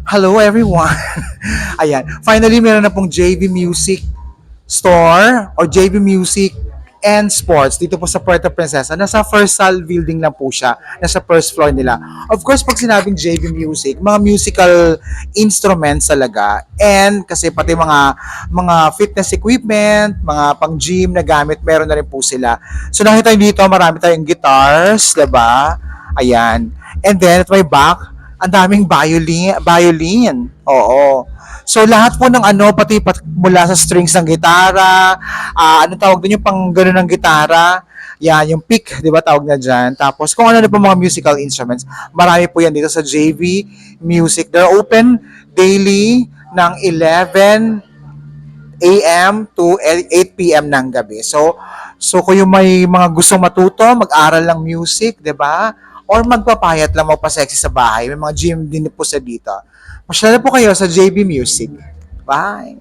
Hello everyone! Ayan, finally meron na pong JB Music Store or JB Music and Sports dito po sa Puerto Princesa. Nasa first sal building lang po siya. Nasa first floor nila. Of course, pag sinabing JB Music, mga musical instruments talaga. And kasi pati mga fitness equipment, mga pang gym na gamit, meron na rin po sila. So nakita nyo dito, marami tayong guitars, diba? Ayan. And then at my back, ang daming violin. Oo. So lahat po ng ano, pati mula sa strings ng gitara, ano tawag doon yung pang gano'n ng gitara, yan, yung pick, di ba tawag na dyan. Tapos kung ano na po mga musical instruments, marami po yan dito sa JV Music. They're open daily ng 11 a.m. to 8 p.m. ng gabi. So kung yung may mga gustong matuto, mag-aral ng music, 'di ba? Or magpapayat lang magpa-sexy sa bahay, may mga gym din po sa dito. Masyala po kayo sa JB Music. Bye.